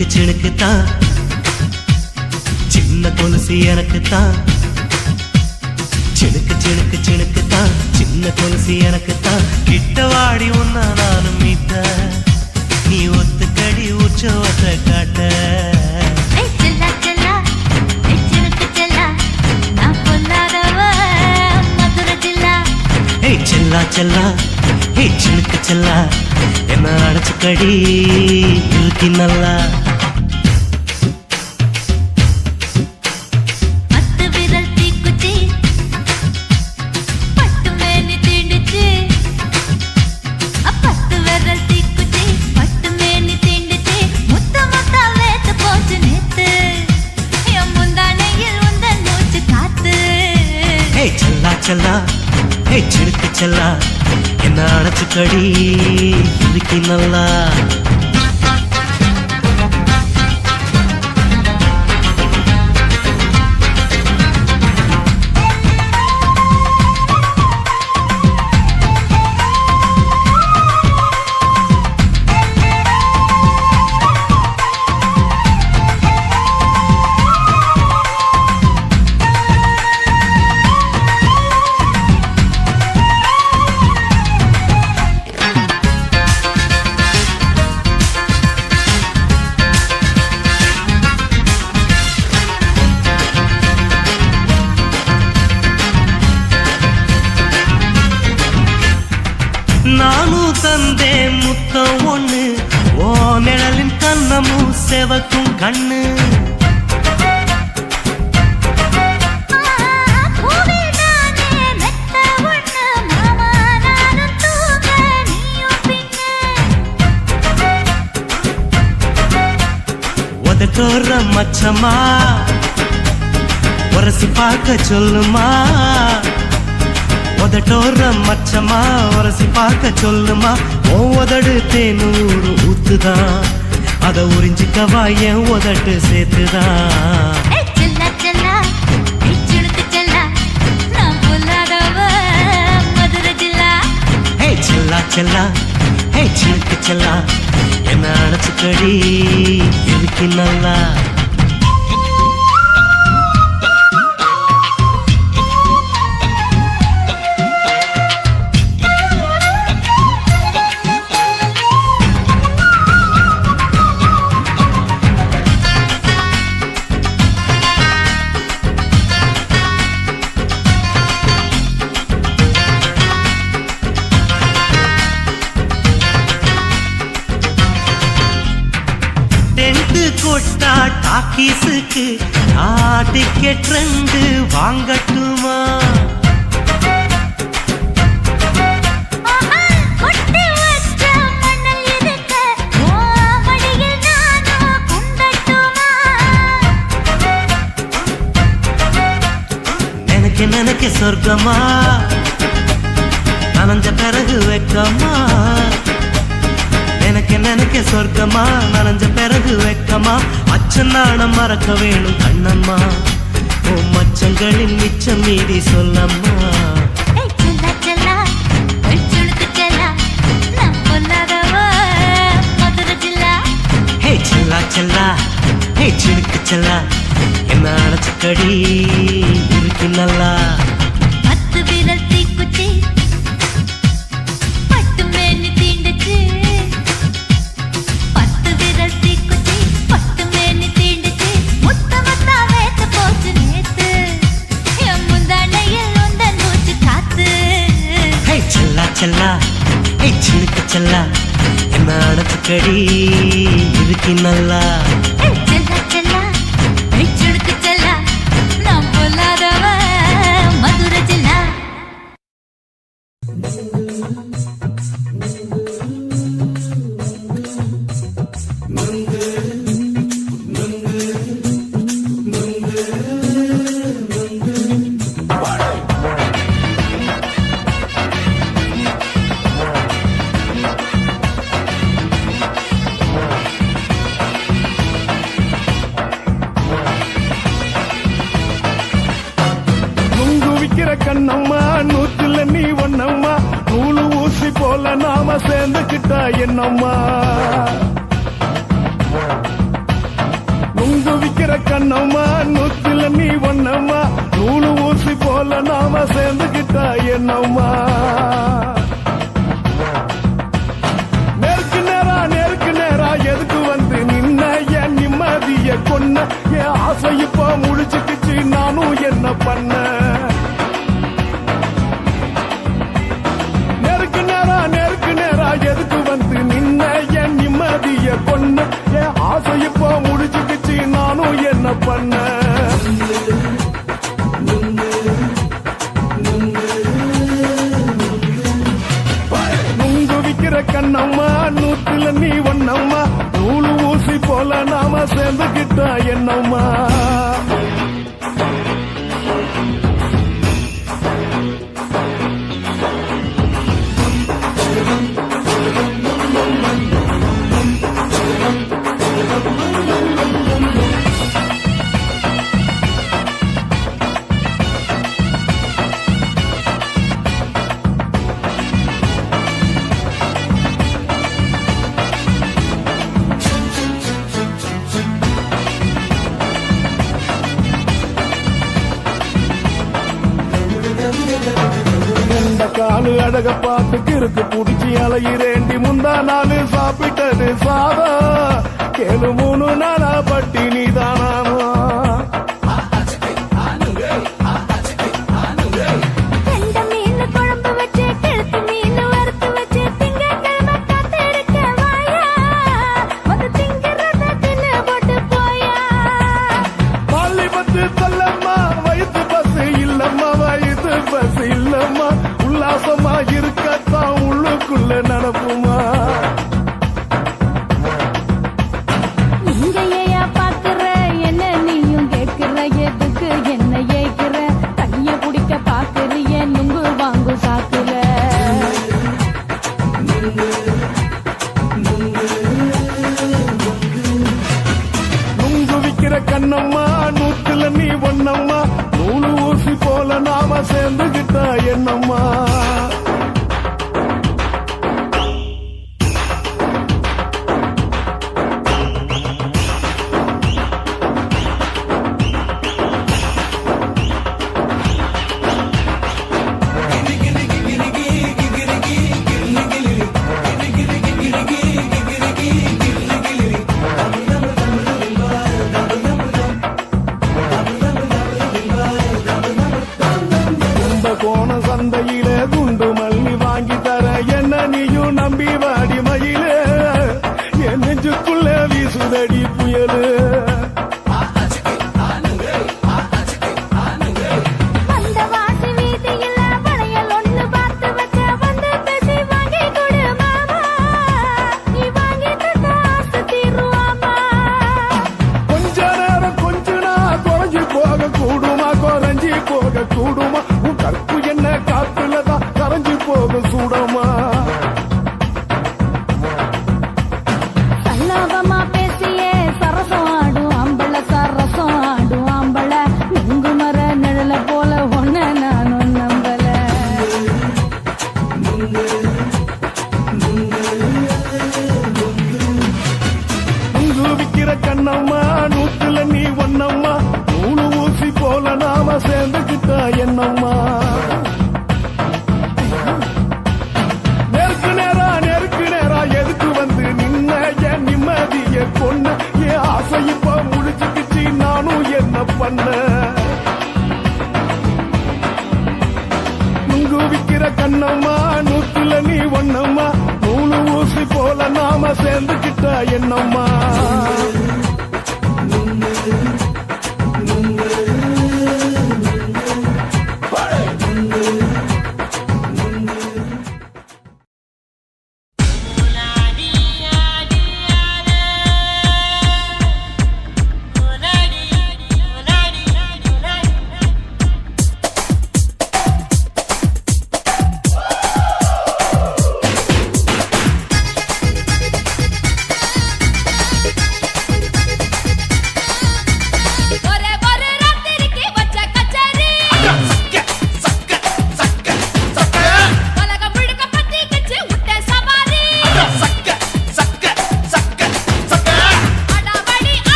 சிணுக்கு சிணுக்கு தான் சின்ன கொலுசு எனக்கு தான் சிணுக்கு சிணுக்கு சிணுக்கு தான் சின்ன கொலுசு எனக்கு தான் கிட்ட வாடி உன்னா நானும் மீட்ட நீ ஒத்துக்கடி உற்சவத்தை காட்ட செல்லா செல்லா ஹே சிலுக்கு செல்லா என்ன அடைச்சுக்கடி இழுக்கி நல்லா செல்லா ஹே சிலுக்கு செல்லா என்ன அடைச்சுக்கடி இழுக்கி நல்லா நானும் தந்தே முத்தம் ஒண்ணு ஓ நிழலின் கண்ணமும் செவக்கும் கண்ணு உதட்டோர மச்சமா உரசி பார்க்க சொல்லுமா உதட்டோர மச்சமா உரசி பார்க்க சொல்லுமா உதடு தேனூறு ஊத்துதான் அத உறிஞ்சிக்கவா என் உதட்டு சேர்த்துதான் செல்லா செல்லா ஹே சிலுக்கு செல்லா என்ன அடைச்சுக்கடி இழுக்கி நல்லா கொட்டா டாக்கீஸுக்கு டிக்கெட் 2 வாங்கட்டுமா நினைக்க நினைக்க சொர்க்கமா நனைஞ்ச பிறகு வெக்கமா எனக்கு நினைக்க சொர்க்கமா நனைஞ்ச பிறகு வெக்கமா அச்சம் நாணம் மறக்க வேணும் கண்ணம்மா ஓ மச்சங்களின் மிச்சம் மீதி சொல்லம்மா ஹே செல்லா செல்லா ஹே சிலுக்கு செல்லா என்ன அடைச்சுக்கடி இருக்கு நல்லா செல்லா ஹே சிலுக்கு செல்லா என்ன அடைச்சுக்கடி இருக்கு நல்லா கண்ணம்மா நூத்துல நீ ஒன்னம்மா நூலு ஊசி போல நாம சேர்ந்துக்கிட்டா என்னம்மா கண்ணம்மா நூத்துல நீ ஒண்ணம்மா நூலு ஊசி போல நாம சேர்ந்துகிட்டா என்னம்மா நெருக்கு நேரா எதுக்கு வந்து நின்ன என் நிம்மதிய கொன்ன என் ஆசை இப்போ முடிச்சுக்கிச்சு நானும் என்ன பண்ண நெருக்கு நேரா எதுக்கு வந்து நின்ன என் நிம்மதிய கொன்ன என் ஆசை இப்போ முடிச்சுக்கிச்சு நானும் என்ன பண்ண நுங்கு விக்கிற கண்ணம்மா நூத்துல நீ ஒண்ணம்மா நூலு ஊசி போல நாம சேர்ந்துகிட்டா என்னம்மா காலு அழக பார்த்து கிறுக்கு புடிச்சி அலையிறேண்டி முந்தா நாலு சாப்பிட்டது சாதா கேளு 3 நாளா பட்டினி தானானோ உல்லாசமா இருக்கத்தான் உள்ளுக்குள்ள நடப்புமா நீங்க பாக்குற என்ன நீயும் கேட்கிற எதுக்கு என்ன ஏய்க்கிற கைய பிடிக்க பாக்குறிய நுங்கு வாங்கு சாக்குற நுங்கு விக்கிற கண்ணம்மா நூத்துல நீ ஒண்ணம்மா நூலு ஊசி போல நாம சேர்ந்துகிட்டா என்னம்மா கோண சந்தையில குண்டு மல்லி வாங்கி தர என்ன நீயும் நம்பி வாடி மயிலே என் நெஞ்சுக்குள்ள வீசுதடி புயலு கொஞ்ச நேரம் கொஞ்சனா குறைஞ்சு போக கூடுமா குறைஞ்சி போக கூடுமா கற்பு என்ன காத்துலதான் கரைஞ்சு போக சூடமா சல்லாபமா பேசியே சரசம் ஆடும் அம்பள சரசம் ஆடும் அம்பள நுங்கு மர நிழல போல ஒன்ன நானும் நம்பல நுங்கு விக்கிற கண்ணம்மா நூத்துல நீ ஒண்ணம்மா நூலு ஊசி போல நாம சேர்ந்துகிட்டா என்னம்மா நெருக்கு நேரா எதுக்கு வந்து நின்ன என் நிம்மதிய கொன்ன என் ஆசை இப்ப முடிச்சுக்கிச்சு நானும் என்ன பண்ண நுங்கு விக்கிற கண்ணம்மா நூத்துல நீ ஒண்ணம்மா நூலு ஊசி போல நாம சேர்ந்துகிட்டா என்னம்மா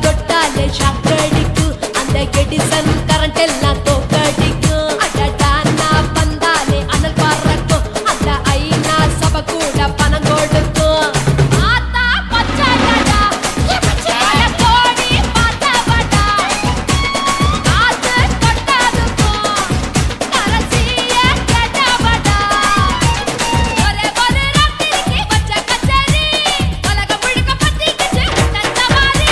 தொட்டாலே ஷாக் அடிக்கும் அந்த எடிசன் கரண்ட் எல்லாம் தோக்கடிக்கும் அடடா நான் வந்தாலே அனல் பறக்கும் அந்த ஐநா சபை கூட பணம் கொடுக்கும் ஆத்தா பச்சடடா பல கோடி பார்த்தவடா காசு கொட்டாதுக்கும் கரசிய கேட்டவடா ஒரே ஒரு ராத்திரிக்கு வச்ச கச்சேரி உலகம் முழுக்க பத்திக்கிச்சு உன்ன சவாரி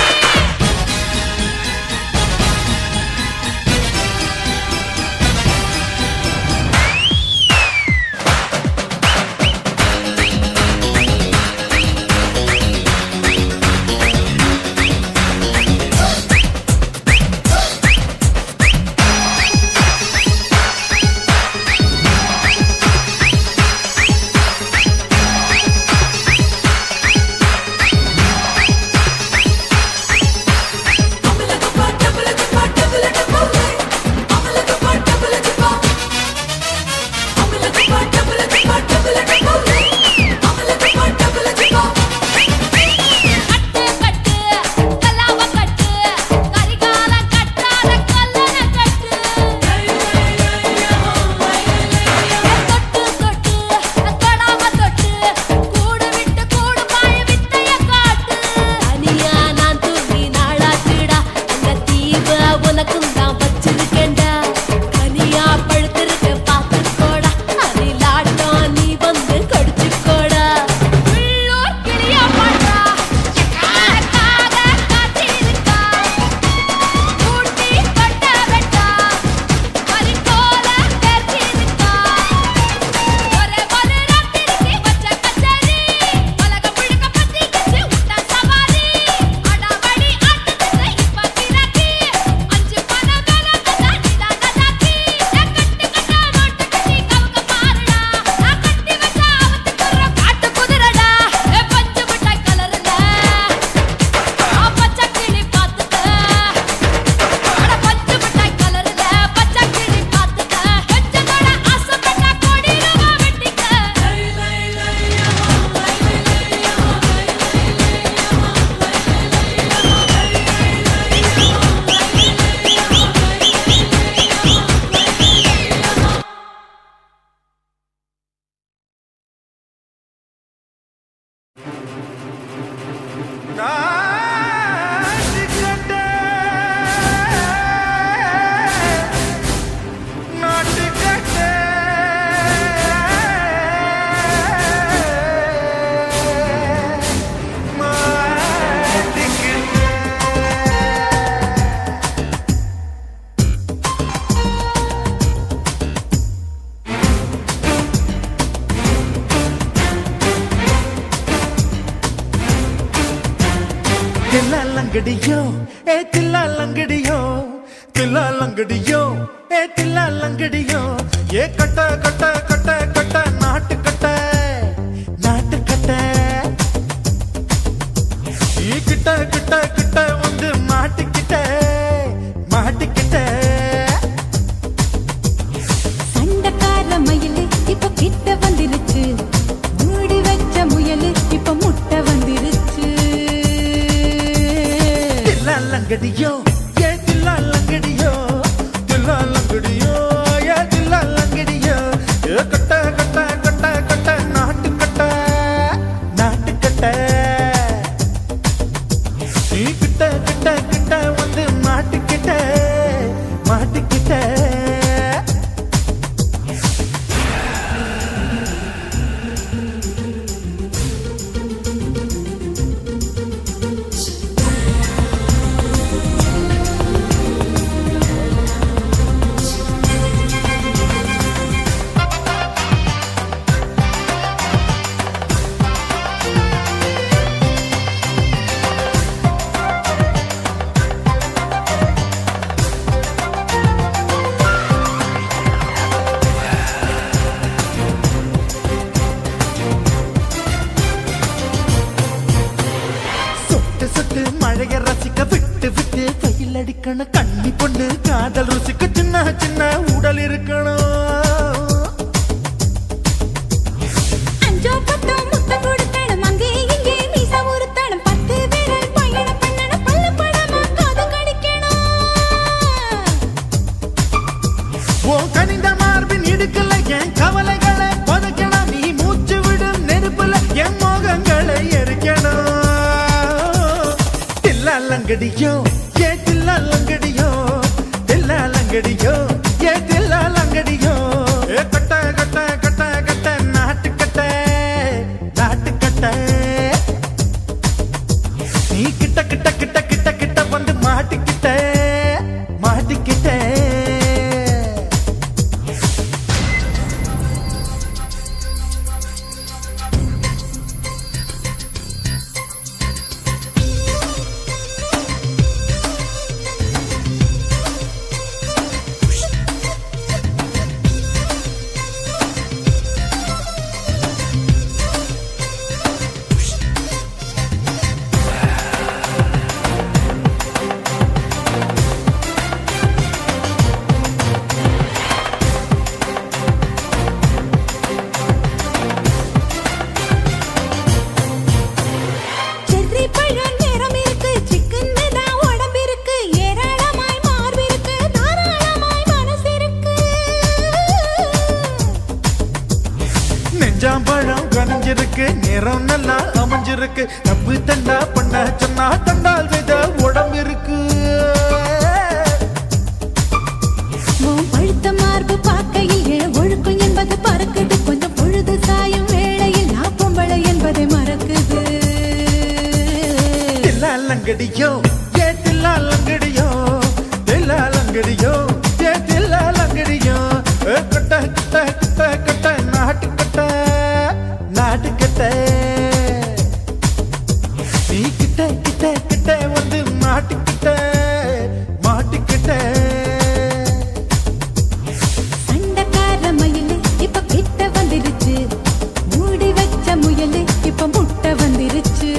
கட்டு கட்டு கல்லாவ கட்டு கரிகால கட்டாத கல்லன கட்டு தொட்டு தொட்டு தொடாம தொட்டு கூடு விட்டு கூடு பாய வித்தைய காட்டு தனியா நான் தூங்கி நாளாச்சுடா அந்த தீவ உனக்கும் தான் வச்சிருக்கேன்டா கனியா பழுத்திருக்க பார்த்துக்கோடா அதிலாட்டம் நீ வந்து கடிச்சுக்கோடா உள்ளூர் கிளியா பாடுறா எனக்காக காத்திருக்கா ஊட்டி கொட்ட வெட்டா பறிக்கோல தெரிஞ்சிருக்கா ஒரே ஒரு ராத்திரிக்கு வச்ச கச்சேரி உலகம் முழுக்க பத்திக்கிச்சு உன்ன சவாரி அடாவடி ஆட்டத்துக்கு இப்ப கிராக்கி அஞ்சு பண வேலை கதா நிதான தாக்கி கட்டு கட்டா நோட்டு கட்டி கவுக்க பாருடா நான் கட்டி வச்ச அவத்துக்குற காட்டு குதிரடா பஞ்சு மிட்டாய் கலர்ல பச்சை கிளி பார்த்துக்க அட பஞ்சு மிட்டாய் கலர்ல பச்சை கிளி பார்த்துக்க கொஞ்சத்தோட ஆசைப்பட்டா கோடி ரூபா வெட்டிக்க தில்லாலங்கடியோ ஏ தில்லாலங்கடியோ தில்லாலங்கடியோ ஏ தில்லாலங்கடியோ ஏ கட்ட கட்ட கட்ட கட்ட நாட்டு கட்ட நாட்டு கட்ட நீ கிட்ட கிட்ட கிட்ட வந்து மாட்டிக்கிட்ட மாட்டிக்கிட்ட சண்டக்கார மயிலு இப்ப கிட்ட வந்துருச்சு மூடி வச்ச முயலு இப்ப முட்டை வந்துருச்சு தில்லாலங்கடியோ ஏ தில்லாலங்கடியோ தில்லாலங்கடியோ ஏ தில்லாலங்கடியோ ஏ கட்ட கட்ட கட்ட கட்ட நாட்டு கட்ட நாட்டு கட்ட நீ கிட்ட கிட்ட கிட்ட வந்து மாட்டிக்கிட்ட மாட்டிக்கிட்ட மழைய ரசிக்க விட்டு விட்டு கையில் அடிக்கணும் கண்ணி பொண்ணு காதல் ருசிக்க சின்ன சின்ன உடல் இருக்கணும் அஞ்சோ பத்தோ முத்தம் கொடுத்தணும் அங்கே இங்கே மீச உறுத்தணும் 10 விரல் பயணம் பண்ணணும் பல்ல பட தில்லாலங்கடியோ ஏ தில்லாலங்கடியோ தில்லாலங்கடியோ ஏ தில்லாலங்கடியோ ஏ கட்ட கட்ட கட்ட கட்ட நாட்டு கட்ட நாட்டு கட்ட நீ கிட்ட கிட்ட கிட்ட கிட்ட கிட்ட வந்து மாட்டிக்கிட்ட மாட்டிக்கிட்ட செர்ரி பழம் நிறம் இருக்கு, சிக்கன்னு தான் உடம்பிருக்கு, ஏராளமாய் மார்பிருக்கு, தாராளமாய் மனசிருக்கு. நெஞ்சாம்பழம் கனிஞ்சிருக்கு நிறம் நல்லா அமைஞ்சிருக்கு தப்பு தண்டா பண்ண சொன்னா தண்டால் செய்த உடம்பு இருக்கு உன் பழுத்த மார்பு பார்க்கையில் என் ஒழுக்கம் என்பது பறக்குது, கொஞ்சம் பொழுது சாயும் வேளையில் நான் பொம்பளை என்பதை மறக்குது. தில்லாலங்கடியோ ஏ தில்லாலங்கடியோ தில்லாலங்கடியோ ஏ தில்லாலங்கடியோ கட்ட கட்ட கட்ட கட்ட நாட்டு கட்ட நாட்டு கட்ட நீ கிட்ட கிட்ட கிட்ட வந்து மாட்டிக்கிட்ட மாட்டிக்கிட்ட சண்டைக்கார மயிலு இப்ப கிட்ட வந்துருச்சு, மூடி வச்ச முயலு இப்ப முட்டை வந்துருச்சு.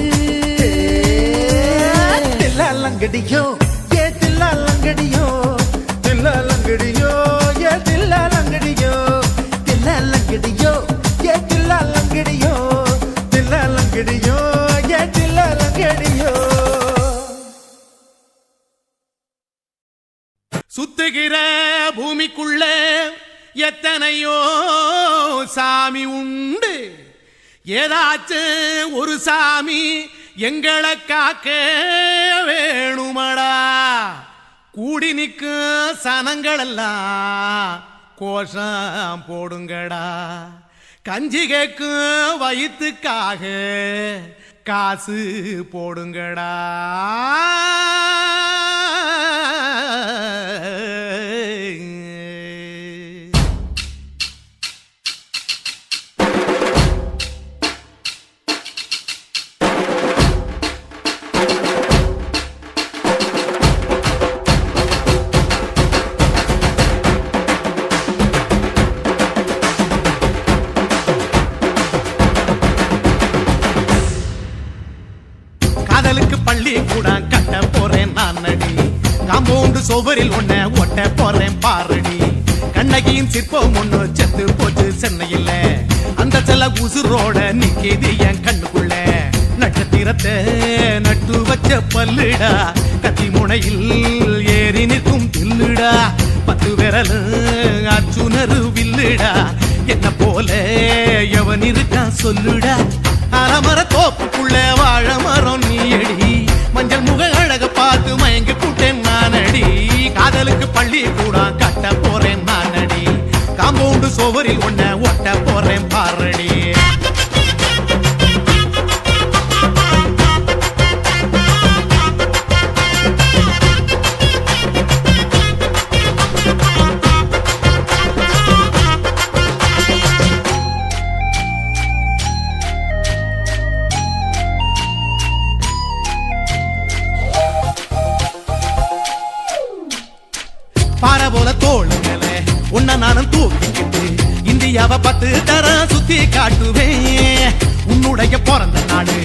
தில்லாலங்கடியோ ஏ தில்லாலங்கடியோ தில்லாலங்கடியோ ஏ தில்லாலங்கடியோ தில்லாலங்கடியோ ஏ தில்லாலங்கடியோ தில்லாலங்கடியோ ஏ தில்லாலங்கடியோ சுத்துகிற பூமிக்குள்ள எத்தனையோ சாமி உண்டு, ஏதாச்சும் ஒரு சாமி எங்களை காக்க வேணுமடா. கூடி நிற்கும் சனங்களெல்லாம் கோஷம் போடுங்கடா. கஞ்சி கேக்கும் வயிற்றுக்காக காசு போடுங்கடா. காதலுக்கு பள்ளி கூட கட்ட போறேன் நான் நடி, காம்பவுண்டு சோவரில் ஒன்ன ஒட்ட போறேன் பாரடி. கண்ணகியின் சிற்பம் ஒண்ணு செத்து போச்சு சென்னையில், அந்த செல உசுரோட நிக்கிது என் கண்ணுக்குள்ள. நட்சத்திரத்தை நட்டு வச்ச பல்லுடா, கத்தி முனையில் ஏறி நிற்கும் தில்லுடா. 10 விரல் அர்ஜுனரு வில்லுடா, என்ன போல எவன் இருக்கா சொல்லுடா. அலமர தோப்புக்குள்ள வாழ மரம் நீயடி, மஞ்சள் முக அழக பார்த்து மயங்கி கூட்டேன் நானடி. காதலுக்கு பள்ளி கூட கட்ட போறேன் நானடி, காம்பவுண்டு சோவரில் ஒன்ன ஒட்ட போறேன் பாரடி. பாறை போல தோளுங்களே உன்ன நானும் தூக்கிக்கிட்டு இந்தியாவை 10 தரம் சுத்தி காட்டுவேன். உன்னுடைய பிறந்த நாடு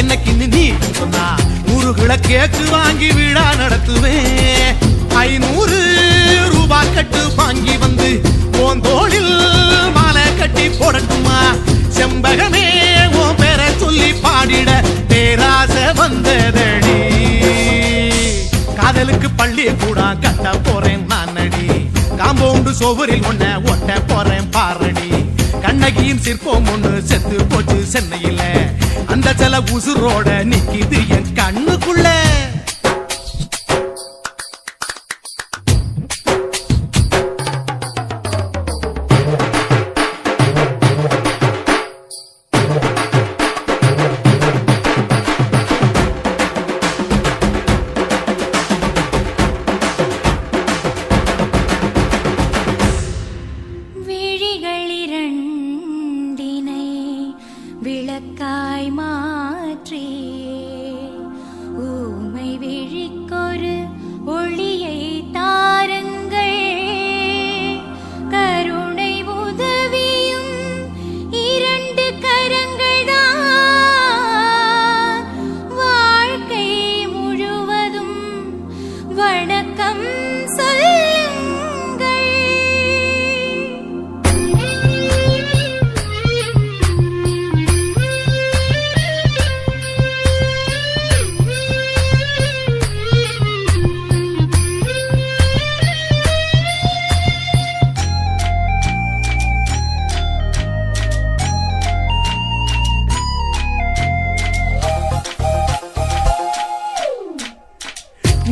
என்னைக்கு நீ சொன்னா 100 கிலோ கேக்கு வாங்கி விழா நடத்துவேன். 500 ரூபாய் கட்டு வாங்கி வந்து உன் தோளில் மாலை கட்டி போடட்டுமா. செம்பகமே உன் பேரை சொல்லி பாடிட பேராசை வந்ததடி. காதலுக்கு பள்ளி கூட கட்ட போறேன் நானடி, காம்பவுண்டு சோவரில் ஒன்ன ஒட்ட போறேன் பாரடி. கண்ணகியின் சிற்பம் ஒண்ணு செத்து போச்சு சென்னையில, அந்த செல உசுரோட நிக்கிது என் கண்ணுக்குள்ள. வணக்கம் சொல்லுங்கள்.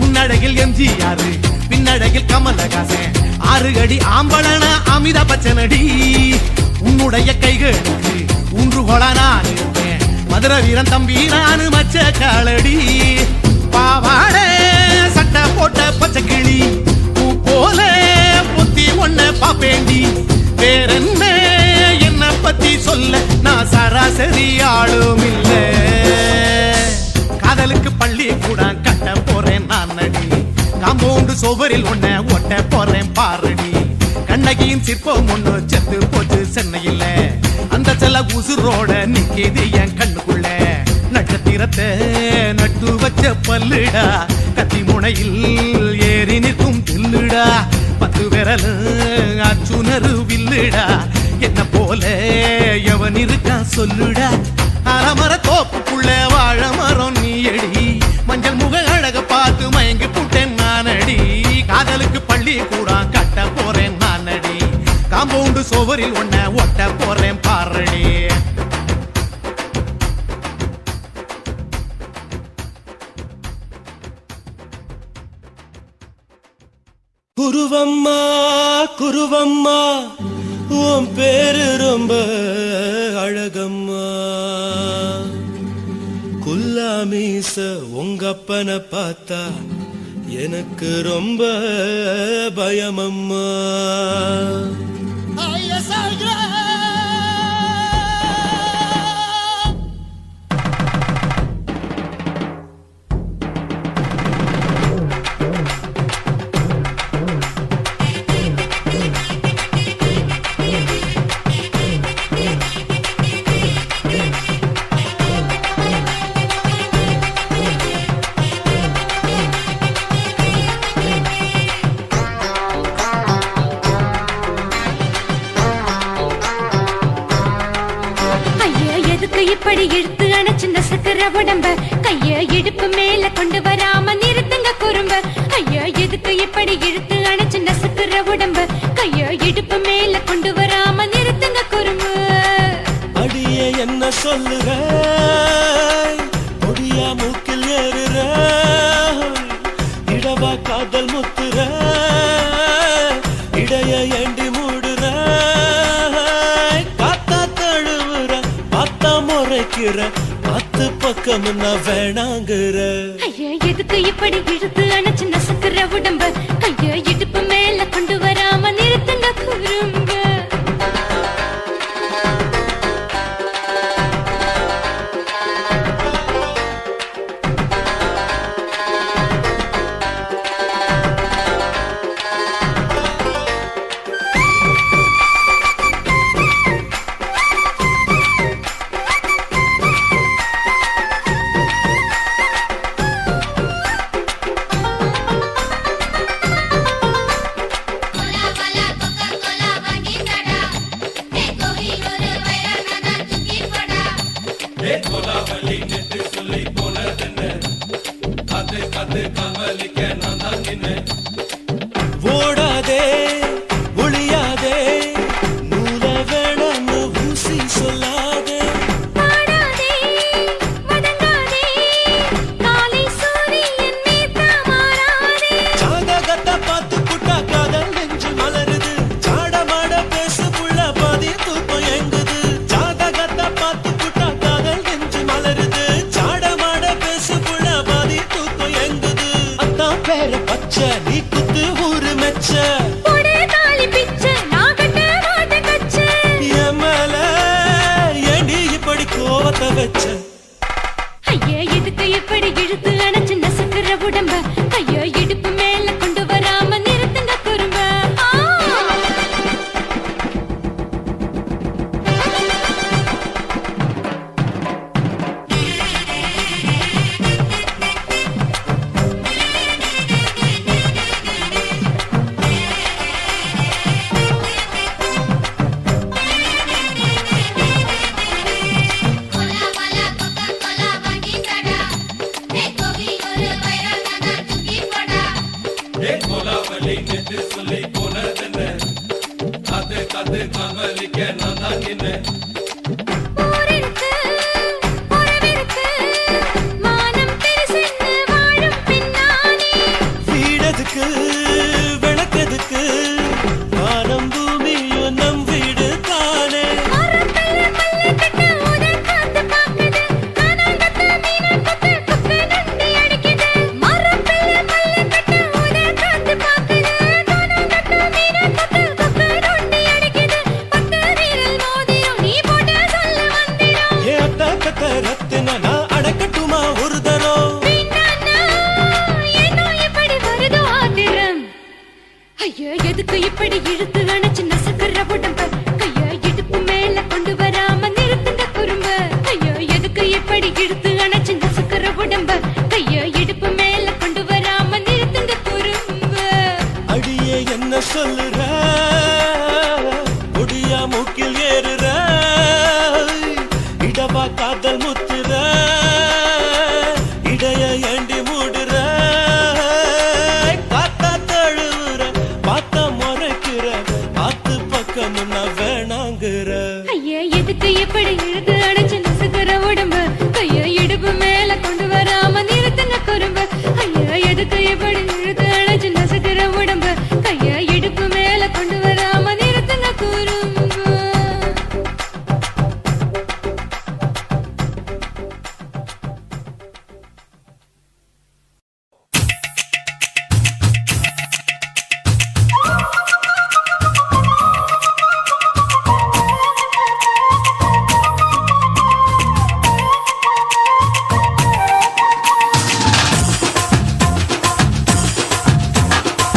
முன்னடையில் எம்ஜிஆர் பின்னடையில் கமலஹாசன் 6 அடி ஆம்பளன அமிதாப் பச்சனடி உன்னுடைய கைகளுக்கு ஊன்றுகோலா நான் இருப்பேன் மதுர வீரன் தம்பி நானு மச்ச காலடி பாவாட சட்டை போட்ட பச்சை கிளி பூ போல பொத்தி ஒன்ன பாப்பேண்டி வேறென்ன என்ன பத்தி சொல்ல நான் சராசரி ஆளும் இல்ல காதலுக்கு பள்ளி கூட கட்ட போறேன் நான் நடி காம்பவுண்டு சோவரில் ஒன்ன ஒட்ட போறேன் பாரடி கண்ணகியின் சிற்பம் ஒண்ணு செத்து போச்சு சென்னையில் அந்த செல்ல உசுரோட நிக்கிது என் கண்ணுக்குள்ள நட்சத்திரத்தை நட்டு வச்ச பல்லுடா கத்தி முனையில் ஏறி நிற்கும் தில்லுடா 10 விரல் அச்சுணரு வில்லுடா என்ன போல எவன் இருக்கா சொல்லுடா அறமர தோப்புக்குள்ள வாழ மரம் நீயடி மஞ்சள் முக அழக பார்த்து மயங்கி புட்டேன் நானடி காதலுக்கு பள்ளி கூட கட்ட போறேன் நானடி காம்பவுண்டு சோவரில் ஒன்ன ஒட்ட போறேன் பாரடி குருவம்மா குருவம்மா உன் பேரு ரொம்ப அழகம்மா குல்லாமீச உங்க அப்பனை பார்த்தா எனக்கு ரொம்ப பயமம்மா இப்படி இழுத்து அணைச்சு நசுக்கிற உடம்ப கைய இடுப்பு மேல கொண்டு வராம நிறுத்துங்க குறும்ப. ஐயா எதுக்கு இப்படி இழுத்து அணைச்சு நசுக்கிற உடம்ப கைய இடுப்பு மேல கொண்டு வராம நிறுத்துங்க குறும்பு. அடியே என்ன சொல்லுற பொடியா மூக்கில் ஏறுற இடவா காதல் முத்துற இடைய ஏண்டி மூடுற காத்தா தழுவுற பார்த்தா முறைக்கிற 10 பக்கம் நான் வேணாங்குற. ஐயா எதுக்கு இப்படி இழுத்து அணைச்சு நசுக்கிற உடம்ப கைய இடுப்பு மேல கொண்டு வராம நிறுத்துங்க குறும்ப. ஓடாதே ஒளியாதே நூல வேணான்னு ஊசி சொல்லாதே பாடாதே வதங்காதே காலை சூரியன் மீதா மாறாதே. ஜாதகத்தை பார்த்து புட்டா காதல் நெஞ்சு மலருது சாடமாட பேசு புள்ள பாதி தூக்கம் எங்குது. ஜாதகத்தை பார்த்து புட்டா காதல் நெஞ்சு மலருது சாடமாட பேசு புள்ள பாதி தூக்கம் எங்குது. அத்தான் பேர பச்சை நீ குத்து ஊரு மெச்ச போடே தாலி பிச்சை நான் கட்ட மாட்ட கச்சை. என் மேல ஏண்டி இப்படி கோவத்தை வச்ச. ஐயா எதுக்கு இப்படி இழுத்து அணைச்சு நசுக்கிற உடம்ப கைய இடுப்பு மேல கொண்டு வராம நிறுத்துங்க குறும்ப. சொல்லி நெட்டு சொல்லி போனதென்ன காத்து காத்து காமலிக்க நான் தான் நின்ன போரிருக்கு உறவிருக்கு மானம் பெருசென்று வாழும் பின்னானே வீடதுக்கு விளக்கதுக்கு வானம் பூமியும் நம் வீடு தானே மரத்துல மல்லு கட்ட உதர் காத்து பாக்குது கானாங்கத்து மீனங்கத்து குப்பை நண்டி அடிக்குது மரத்துல மல்லு கட்ட உதர் காத்து பாக்குது கானாங்கத்து மீனங்கத்து குப்பை நண்டி அடிக்குது பத்து வீரல் மோதிரம் நீ போட்ட சொல்ல வந்திரும் ஏ அத்தா கத்த ரத்தின நான் அடக்கட்டுமா ஒரு தரம் வீணானா ஏனோ இப்படி வருதோ ஆத்திரம் ஐயோ எதுக்கு இப்படி இழுத்து அணைச்சு நசுக்குற உடம்ப கைய இடுப்பு மேல கொண்டு வராம நிறுத்துங்க குறும்ப ஐயோ எதுக்கு இப்படி இழுத்து அணைச்சு நசுக்குற உடம்ப கைய இடுப்பு மேல கொண்டு வராம நிறுத்துங்க குறும்ப அடியே என்ன சொல்லுற ஒடியா மூக்கில் ஏறுற இடவா காதல் முத்துற இடைய ஏண்டி மூடுற காத்தா தழுவுற பார்த்தா முறைக்கிற ஆத்து பக்கம் நான் வேணாங்குற ஐயா எதுக்கு இப்படி இழுத்து அடைச்சு நசுக்குற உடம்ப கைய இடுப்பு மேல கொண்டு வராம நிறுத்துங்க குறும்ப ஐயா எதுக்கு இப்படி இழுத்து அடைச்சு நசுக்குற உடம்ப கைய இடுப்பு மேல கொண்டு வராம நிறுத்துங்க குறும்ப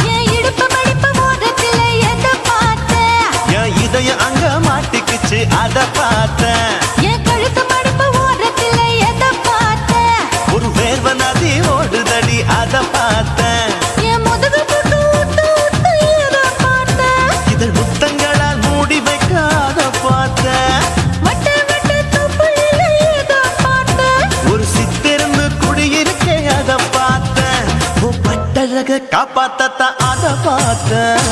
என் இடுப்பு மடிப்பு ஓரத்துல எதை பார்த்தேன் என் இதயம் அங்க மாட்டிக்கிச்சு அத பார்த்தேன் என் கழுத்து மடிப்பு ஓரத்துல எதை பார்த்தேன் ஒரு வேர்வ நதி ஓடுதடி அத பார்த்தேன் என் முதுகு புட்டு ஊத்து ஊத்து எதை பார்த்தேன் இதழ் முத்தங்களால் மூடி வைக்க அத பார்த்தேன் வட்ட வட்ட தொப்புளில எதை பார்த்தேன் ஒரு சித்திரந்து குடியிருக்கே அத பார்த்தேன் உன் பட்டழக காப்பாத்தத்தான் அத பார்த்தேன்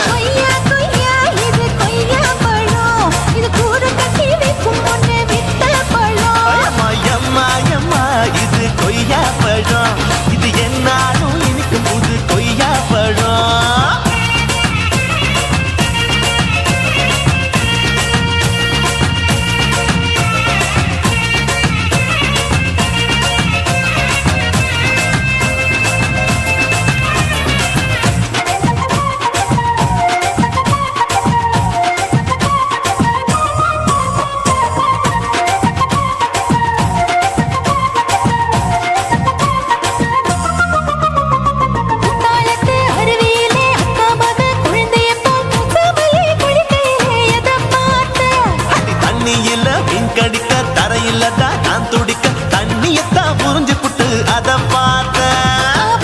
கொய்யா கொய்யா இது கொய்யா பழம் இது கூட கட்டி வைக்கும் முன்னே வித்த பழம் அம்மா எம்மா எம்மா இது கொய்யா பழம் இது என்னாலும் இனிக்கும் புது கொய்யா பழம் தாளத்து அருவியிலே அக்கா மக குழந்தைய போல் முகமலே குளிக்கையிலே எதை பார்த்தேன் அடி தண்ணியில மீன் கடிக்க தரையில தான் நான் துடிக்க தண்ணியத்தான் புரிஞ்சு புட்டு அத பார்த்தேன்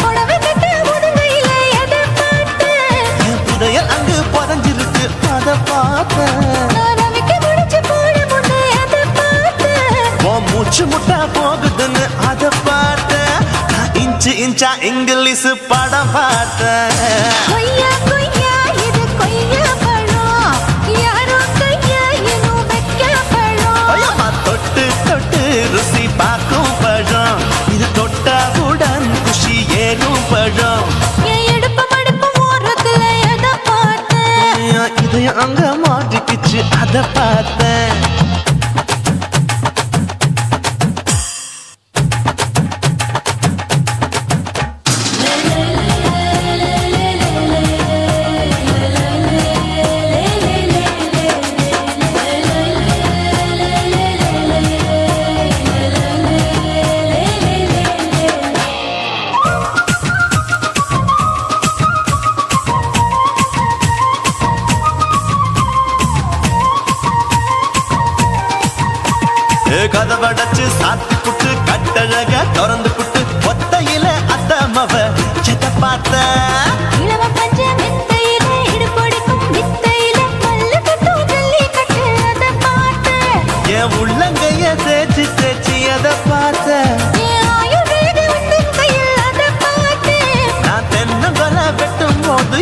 புடவை கட்ட முதுகையில எதை பார்த்தேன் என் புதையல் அங்கு புதஞ்சிருக்கு அத பார்த்தேன் நான் ரவிக்கு முடிச்சு போட முன்னே எதை பார்த்தேன் உன் மூச்சு முட்டா போகுதுன்னு அத பார்த்தேன் நான் இன்ச்சு இன்ச்சா இங்கிலீஷ் படம் பார்த்தேன் கொய்யா கொய்யா இது கொய்யா பழம் யாரோ கையா இன்னும் வைக்க பழம் ஐயம்மா தொட்டு தொட்டு ருசி பார்க்கும் பழம் இது தொட்டாவுடன் குஷி ஏறும் பழம் என் இடுப்பு மடுப்பு ஓரத்துல எதை பார்த்தேன் என் இதயம் அங்க மாட்டிக்கிச்சு அத பார்த்தேன் கதவடைச்சு சாத்தி புட்டு கட்டழக திறந்து புட்டு ஒத்தையில அத்தமவ செத்த பார்த்த இளவ பஞ்ச மெத்தையில இடுப்பொடிக்கும் வித்தையில மல்லு கட்டும் ஜல்லி கட்டு அதை பார்த்தேன் என் உள்ளங்கைய தேய்ச்சி தேய்ச்சி அத பார்த்த என் ஆயுர்வேத உந்தன் கையில் அதை பார்த்தேன் நான் தென்னங்கொலை வெட்டும் போது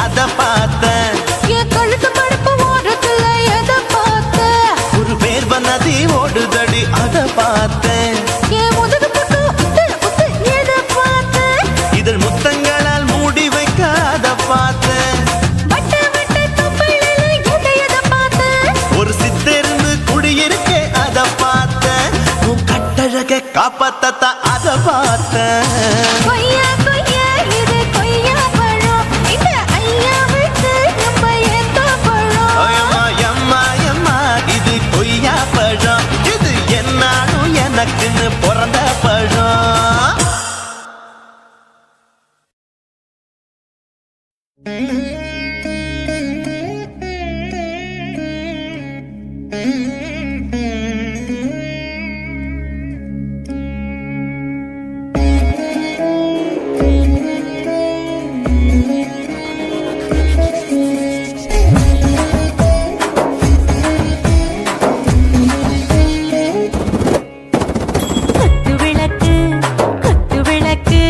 அத பார்த்தேன். என் கழுத்து மடுப்பு ஓரத்துல எதை பார்த்த? ஒரு வேர்வ நதி ஓடுதடி அத பார்த்தேன். என் முதுகு புட்டு உத்து எதை பார்த்த? இதழ் முத்தங்களால் மூடி வைக்க அத பார்த்தேன். வட்ட வட்ட தொப்பையில எதை பார்த்த? ஒரு சித்தெருந்து குடியிருக்கே அத பார்த்தேன். உன் கட்டழக காப்பாத்தத்தா அத பார்த்தேன். கொய்யா கொய்யா இது கொய்யா பழம், இந்த ஐயா விட்டு நம்ம ஏத்த பழம். அம்மா அம்மா அம்மா இது கொய்யா பழம், இது என்னாலும் எனக்குன்னு பிறந்த பழம். குத்து விளக்கு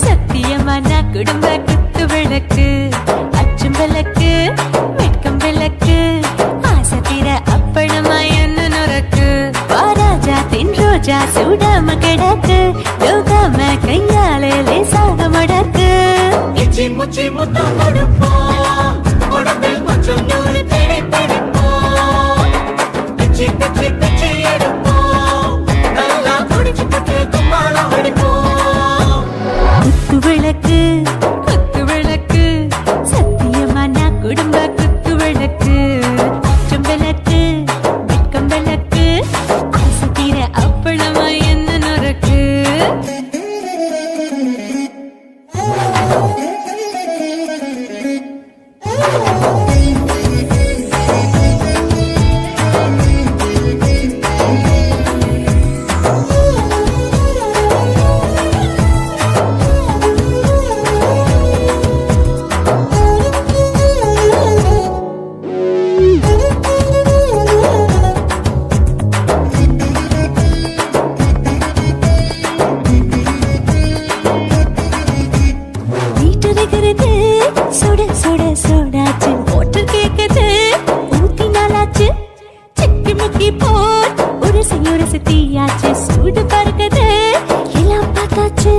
சத்தியமான குடும்ப குத்து விளக்கு, அச்சும் விளக்கு வெட்கம் விளக்கு, ஆசை தீர அப்பளமா என்ன நுறக்கு, வாராஜா தென் ரோஜா சூடாம கிடக்கு, யோகாம கையாலே லேசாக மடக்கு. இச்சி முச்சி முத்தம் கொடுப்போம், உடம்பில் கொஞ்சம் நூறு தேடி பிடிப்போம், பிச்சி பிச்சி பிச்சி எடுப்போம், நல்லா குடிச்சு பட்டு கும்மாளம் அடிப்போம். குத்து விளக்கு சத்தியமான குடும்ப குத்து விளக்கு, அச்சும் விளக்கு வெட்கம் விளக்கு, ஆசை தீர அப்பளமா என்ன நுறக்கு. வீட்டருகிறது சுட சுட சூடாச்சு, மோட்டர் கேக்குது ஊத்தி நாளாச்சு, சிக்கி முக்கி போல் உரசி தீயாச்சு, சூடு பறக்குது எல்லாம் பார்த்தாச்சு,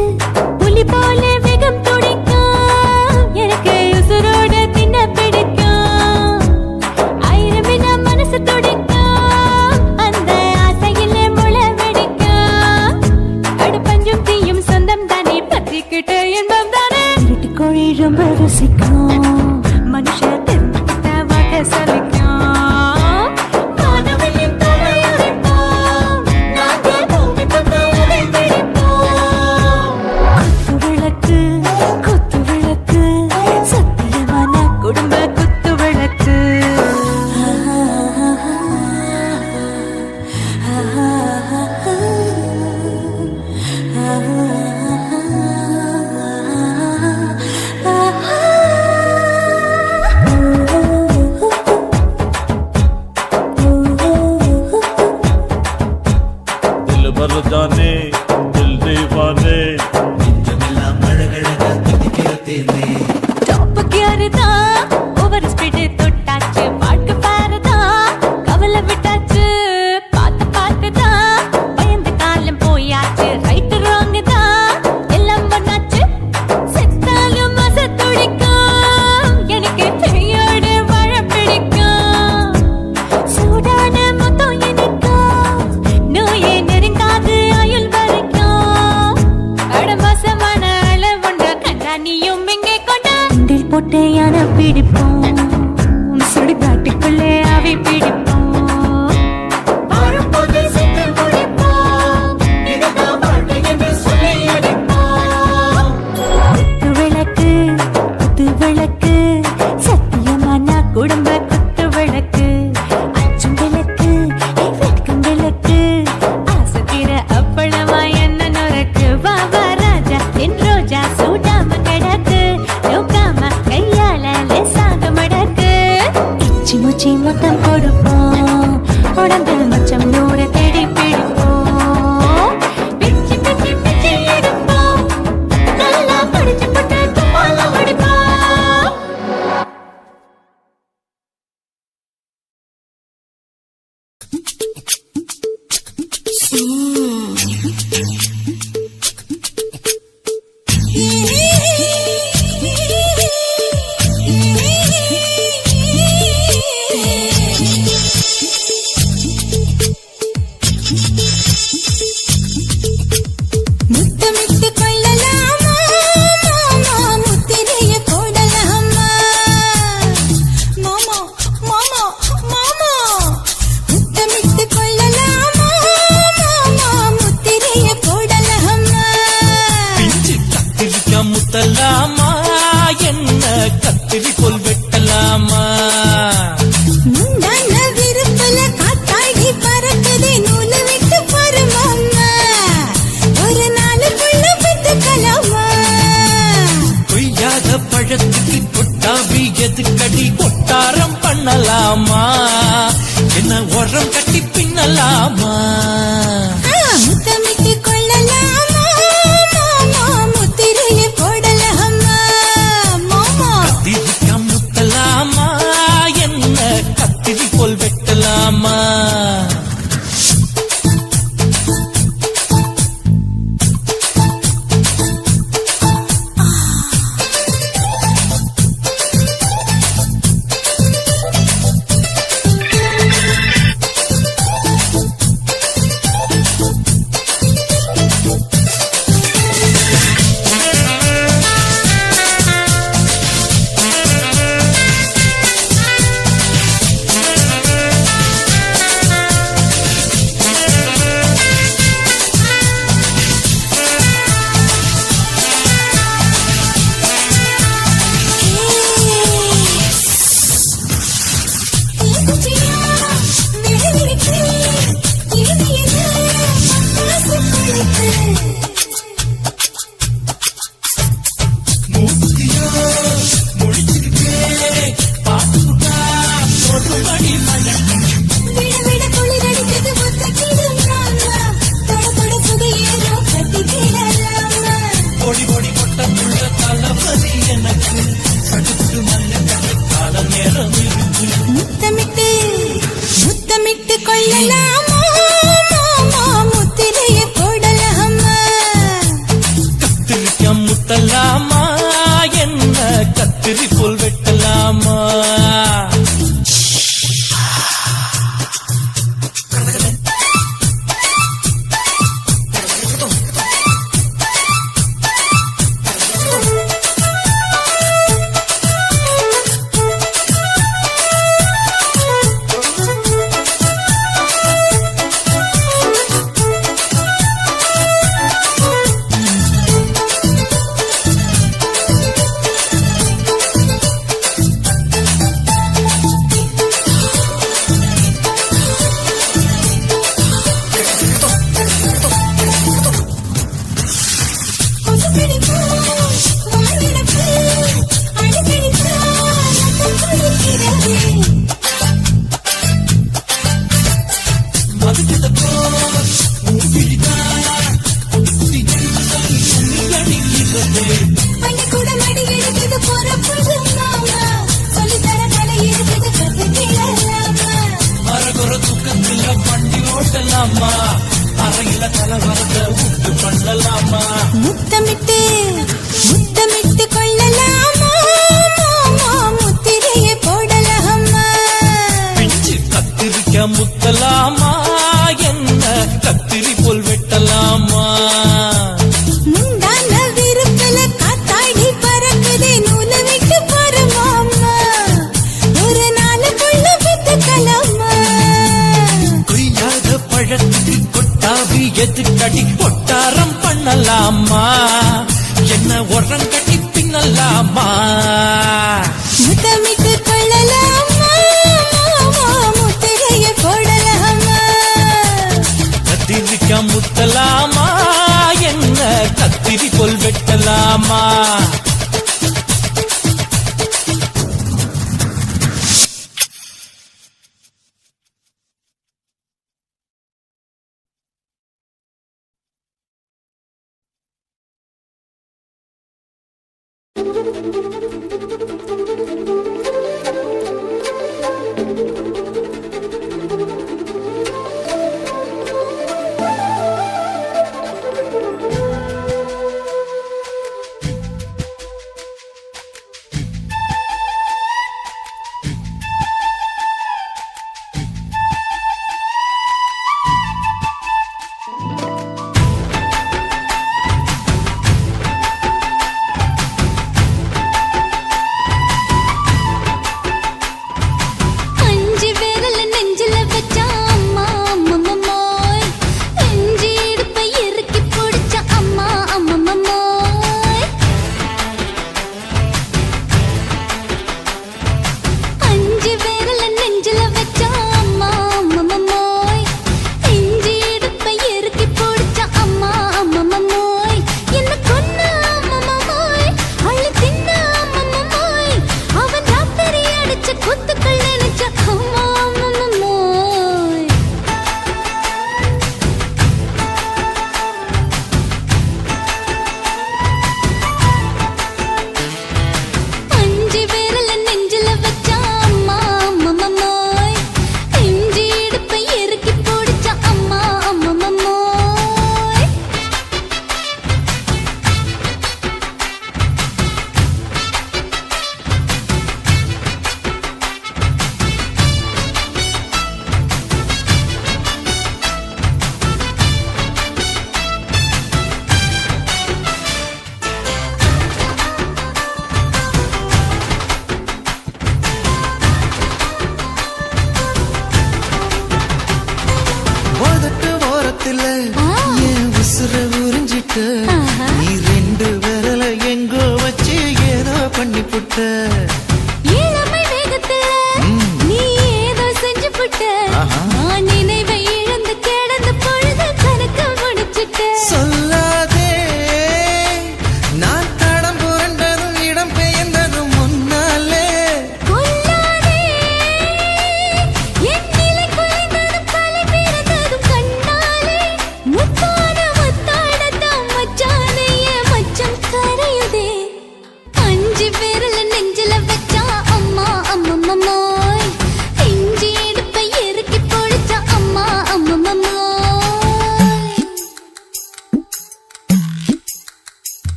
புலி போல வேகம் துடிக்கும், எனக்கு உசுரோட தின்ன பிடிக்கும், ஆயிரம் வினா மனசு துடிக்கும், அந்த ஆசையிலே முளை வெடிக்கும், அடுப்பஞ்சும் தீயும் சொந்தம் தானே பத்திக்கிட்டு இன்பம் தானே. கோழி ரொம்ப ருசிக்கும், மனுஷ தெரிஞ்சுக்கிட்ட வாக்க சலிக்கும், காணவெளியும் தலை அரைப்போம், நாங்கள் பூமி பக்கம் உதை வெடிப்போம். குத்து விளக்கு சத்தியமான குடும்ப குத்து விளக்கு. दिल भर जाने दिल दीवाने டாப் கியர் தான் ஓவர் ஸ்பீடு தொட்டாச்சு, வாழ்க்கை பாருதான் கவலை விட்டாச்சு, பார்த்து தான் பயந்து காலம் போயாச்சு, ரைட் ராங் தான் எல்லாம் பண்ணாச்சு, செத்தாலும் மச துடிக்கும், எனக்கு கையோடு வாழ பிடிக்கும், சூடான மொத்தம் எனக்கும், நோயே நெருங்காது ஆயுள் வரைக்கும், அடமோசமான அளவுண்ட கண்டா நீயும் இங்கே கொண்டா, போட்டு யானை பிடிப்போம், சுடுகாட்டுக்குள்ளே அவை பிடிப்போம், வாழும்போது செத்து முடிப்போம், இதுதான் வாழ்க்கை என்று சொல்லி அடிப்போம். குத்து விளக்கு சத்தியமான குடும்ப குத்து விளக்கு, அச்சும் விளக்கு வெட்கம் விளக்கு, ஆசை தீர அப்பளமா என்ன நுறக்கு, வா வா ராஜா தென் ரோஜா சூடாம கிடக்கு, யோகாம கையால லேசாக மடக்கு, இச்சி முச்சி மொத்தம் கொடுப்போம், உடம்பில் மச்சம் நூறு தேடி பிடிப்போம், பிச்சி பிச்சி பிச்சி எடுப்போம், நல்லா படிச்சு போட்டு கும்மாளம் அடிப்போம். கத்திரி போல் வெட்டலாமா முந்தான விருப்பல காத்தாடி பறக்குதே நூல விட்டு பருமாமா ஒரு நாளுக்குள்ள பெத்துக்கலாமா கொய்யாத பழத்துக்கு கொட்டாவி எதுக்கடி கொட்டாரம் பண்ணலாமா என்ன உரம் கட்டி பின்னலாமா முத்தமிட்டு கொள்ளலாமா மாமா முத்திரையை போடலாமா மாமா கத்திரிக்கா முத்தலாமா என்ன கத்திரி போல் வெட்டலாமா முத்தமிட்டு கொள்ளலாமா மாமா முத்திரையை போடலாமா கத்திரிக்கா முத்தலாமா என்ன கத்திரி போல் வெட்டலாமா அறையில கலவரத்தை விட்டு பண்ணலாமா முத்தமிட்டு முத்தமிட்டு கொள்ளலாமா மாமா முத்திரையை போடலாமா பிஞ்சு கத்திரிக்கா முத்தலாமா என்ன கத்திரி போல் வெட்டலாமா முந்தான விருப்பல காத்தாடி பறக்குதே நூல விட்டு பருமாமா ஒரு நாளுக்குள்ள பெத்துக்கலாமா கொய்யாத பழத்துக்கு கொட்டாவி எதுக்கடி கொட்டாரம் பண்ணலாமா என்ன உரம் கட்டி பின்னலாமா முத்தமிட்டு கொள்ளலாமா மாமா முத்திரையை போடலாமா கத்திரிக்கா முத்தலாமா என்ன கத்திரி போல் வெட்டலாமா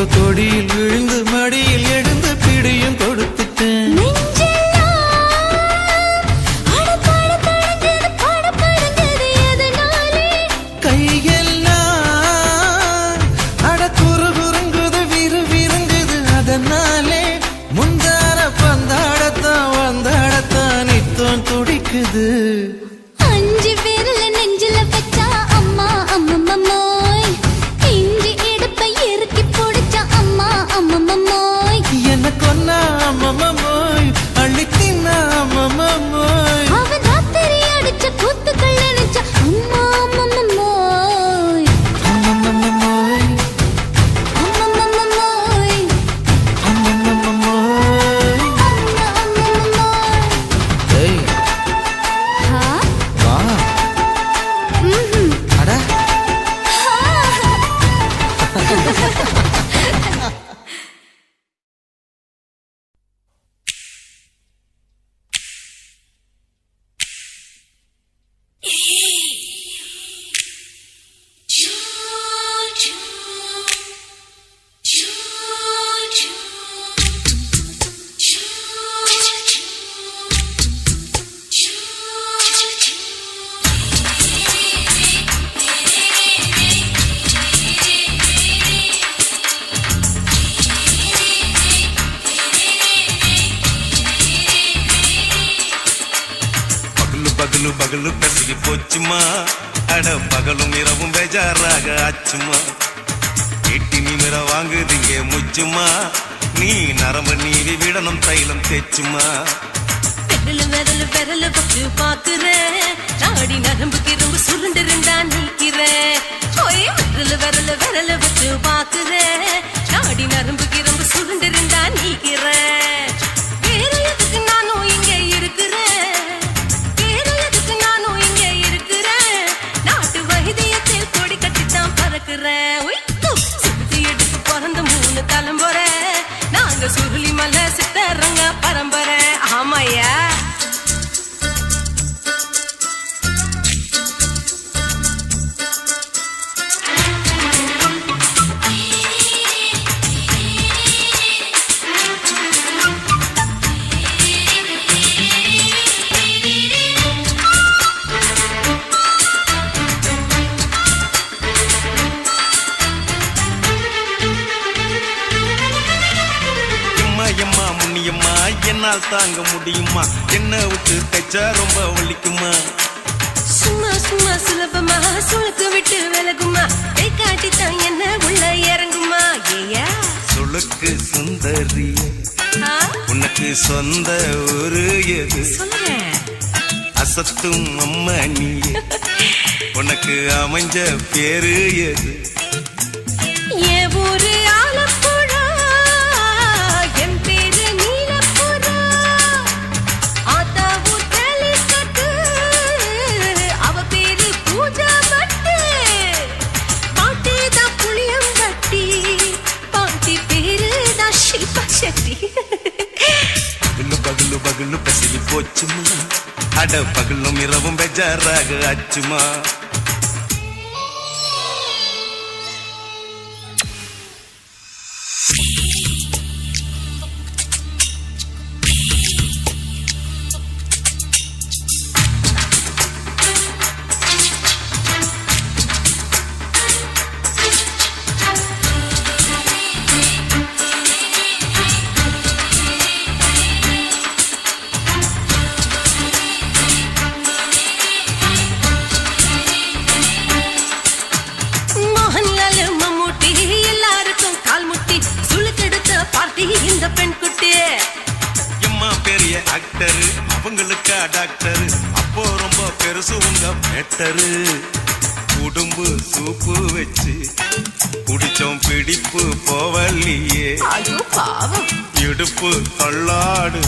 இப்ப கொடியில் விழுந்து மடியில் எழுந்து பிடியும் கொடுத்துட்டேன். கையெல்லாம் அட குறுகுறுங்குது விறுவிறுங்குது அதனாலே முந்தார பந்தாடத்தான் வந்தாடத்தான் நித்தம் துடிக்குது. அஞ்சு பேர்ல நெஞ்சில வச்சா அம்மா அம்மம்மோய், இஞ்சி எடுப்பை இறுக்கி பிடிச்சா அம்மா அம்மம்மோய், என்ன கொன்னா அம்மம்மோய் அள்ளி தின்னா அம்மம்மோய், அவன் ராத்திரி அடிச்ச கூத்துக்கள் நினைச்சா அம்மா அம்மம்மோய், அம்மம்மோய் அம்மம்மோய், அம்மம்மோய். அம்மா அம்மம்மோய். ஏய் ஆ? வா ம்ஹும். அட பகலு பகலு பசிக்கு போச்சுமா, அட பகலும் இரவும் பேஜாராக ஆச்சுமா, எட்டி நிமிர வாங்குதிங்க முச்சுமா, நீ நரம்பு நீவி விடணும் தைலம் தேச்சுமா. விரலு விரலு வச்சு பாக்குறேன், நாடி நரம்புக்கு ரொம்ப சுருண்டுருண்டா நீக்கிறேன். விரலு வச்சு பாக்குறேன், நாடி நரம்புக்கு ரொம்ப சுருண்டுருண்டா நீக்கிறேன். வேற எதுக்கு நானும் இங்க இருக்கிறேன், வேற எதுக்கு நானும் இங்க இருக்கிறேன், நாட்டு வைத்தியத்தில் கொடி கட்டித்தான் பறக்கிறேன். சுத்தி எடுத்து பிறந்த 3 தலைமுறை, நாங்க சுருளி மலை சித்தரங்க பரம்பரை. ஆமாயா எம்மா முன்னியம்மா என்னால் தாங்க முடியுமா, என்ன விட்டு தைச்சா ரொம்ப வலிக்குமா. சும்மா சும்மா சுலபமா சுளுக்கு விட்டு விலகுமா, கை காட்டித்தான் என்ன உள்ள இறங்குமா. ஏயா சுளுக்கு சுந்தரி உனக்கு சொந்த ஒரு எது, சொல்றேன் அசத்தும் அம்மா நீ உனக்கு அமைஞ்ச பேரு எது. என் ஊரு ஆலப்புழா, என் பேரு நீலப்புறா, ஆத்தா ஊத்தலி கட்டு, அவ பேரு பூஜா பட்டு, பாட்டி தான் புளியம்பட்டி, பாட்டி பேரு தான் ஷில்பா செட்டி. பகலு பகலு பகலு பசிலி போச்சுமா, அட பகலும் இரவும் பெஜாராக ஆச்சுமா. இந்த பெண் குட்டி எம்மா பெரிய ஆக்டர், அவங்களுக்கா டாக்டர், அப்போ ரொம்ப பெருசு உங்க மேட்டரு. உடும்பு சூப்பு வச்சு குடிச்சோம் பிடிப்பு போவல்லையே, ஐயோ பாவம் இடுப்பு தள்ளாடு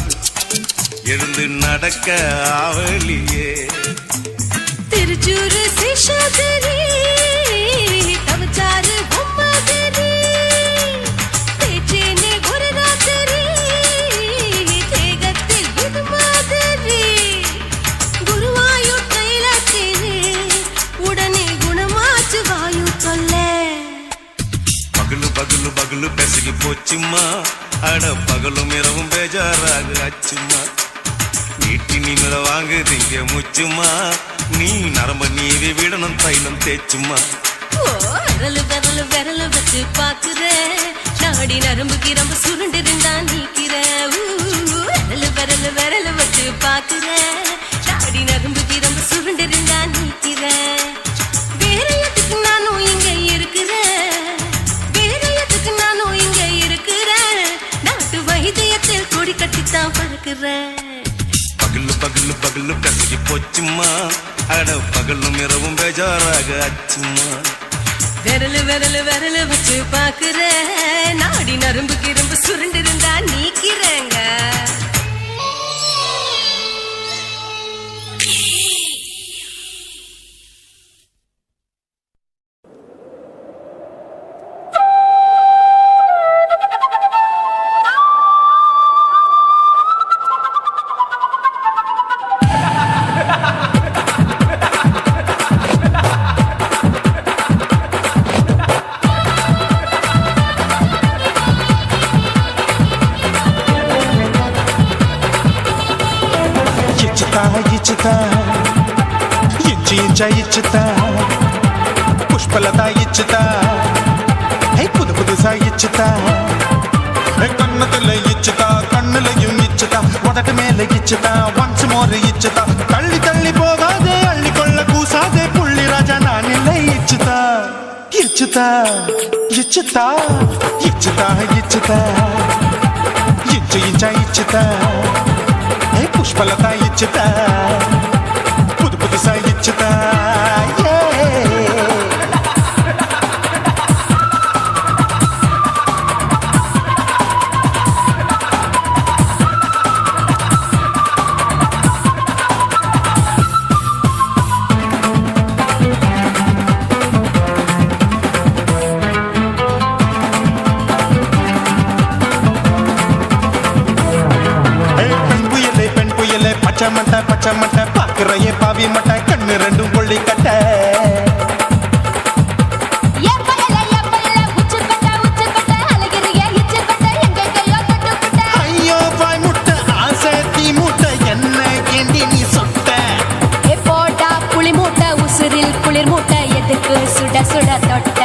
எழுந்து நடக்க ஆவலியே. திருச்சூரு சேஷாதிரி தவச்சாரு பொம்மதிரி, தேச்சேனே ஒரு ராத்திரி தேகத்தில் இது மாதிரி, குருவாயூர் தைலத்திலே உடனே குணமாச்சு வாயு தொல்லை. பகலு பகலு பகலு பகலு பெசகி போச்சுமா அட பகலும் இரவும் பேஜாராக அச்சுமா நீட்டி நீங்கள வாங்கு திங்க முச்சுமா நீ நரம்ப நீவி விடணும் தைலம் தேச்சுமா விரலு விரலு விரலு வச்சு பாக்குற நாடி நரம்பு கிரம்பு சுருண்டு இருந்தா நீக்கிற விரலு விரலு விரலு வச்சு பாக்குற நாடி நரம்பு கிரம்பு சுருண்டு இருந்தா நீக்கிற வேற எதுக்கு நானும் இங்க இருக்கிறேன் வேற எதுக்கு நானும் இங்க இருக்கிறேன் நாட்டு வைத்தியத்தில் கொடி கட்டித்தான் பறக்கிறேன் பகலு பகலு பகலு கசகி போச்சுமா அட பகலும் இரவும் பேஜாராக அச்சுமா விரலு விரலு விரலு வச்சு பாக்குற நாடி நரம்பு கிரம்பு சுருண்டு இருந்தா நீக்கிறேங்க இச்சுதா புஷ்பலதா இச்சுதா புது புதுசா இச்சுதா கண்ணத்துல இச்சுதா கண்ணுலையும் இச்சுதா உதட்டு மேல இச்சுதா ஒன்ஸ் மோர் இச்சுதா தள்ளி தள்ளி போகாதே அள்ளி கொள்ள கூசாதே புள்ளி ராஜா நான் இல்லை இச்சுதா இச்சுதா இச்சுதா இச்சுதா இச்சுதா இச்சு இச்சா இச்சுதா புஷ்பலதா இச்சுதா புது புதுசா இச்சுதா பச்சை மட்டை பாக்குறையே பாவி மட்டை கண்ணு ரெண்டும் கொள்ளி கட்ட ஐயோ பாய் முட்டை ஆசை தீ முட்டை என்ன கேண்டி நீ சொட்ட போட்டா புளி மூட்டை உசுரில் குளிர் மூட்டை எதுக்கு சுட சுட தொட்ட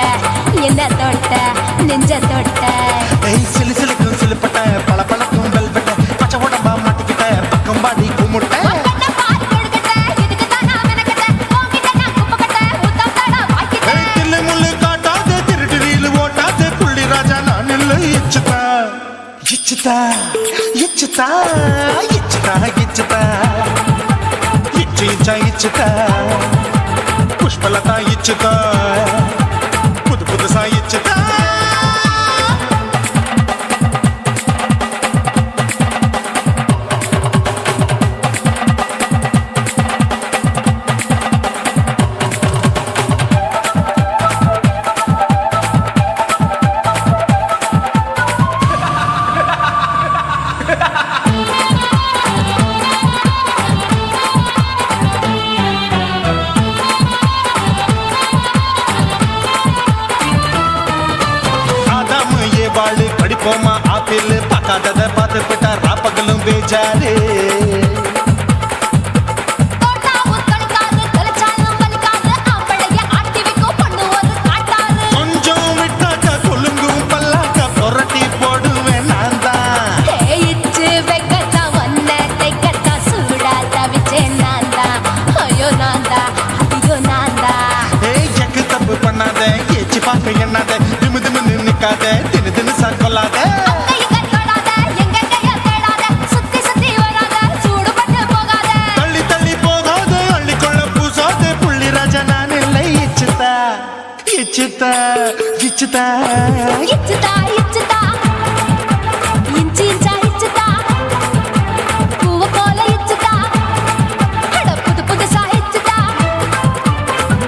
என்ன தொட்ட நெஞ்ச தொட்ட சிலு சிலுக்கும் சிலுப்பட்ட பல பழக்கும் வெல்வெட்ட பச்சை உடம்பா மாட்டிக்கிட்ட பக்கம் பாடி குமுட்ட இச்சுதா இச்சுதா இச்சுதா இச்சுதா இச்சு இச்சா இச்சுதா புஷ்பலதா இச்சுதா புது புதுசா இச்சுதா படிப்போமா ஆப்பிள் பார்க்காதத பார்த்து விட்டா ராப்பகலும் பேஜாரு கொஞ்சம் விட்டாக்க கொலுங்கும் பல்லாக்க புரட்டி போடுவேன் நான் தான் இச்சு வைக்கத்தா வந்த தைக்கத்தா சூடா தவிச்சேன் நான் தான் ஐயோ நான் தான் அதிகோ நான் தான் எக்கு தப்பு பண்ணாத ஏச்சு பார்க்க எண்ணாத திமு திமுன்னு நிக்காத தினு தினு சாக்கொள்ளாத தள்ளி தள்ளி போகாத அள்ளி கொள்ள பூசாத புள்ளி ராஜா நான் இல்லை இச்சுதா இச்சுதா இச்சுதா இச்சுதா இச்சுதா இஞ்சி இஞ்சா இச்சுதா பூவ போல இச்சுதா அட புது புதுசா இச்சுதா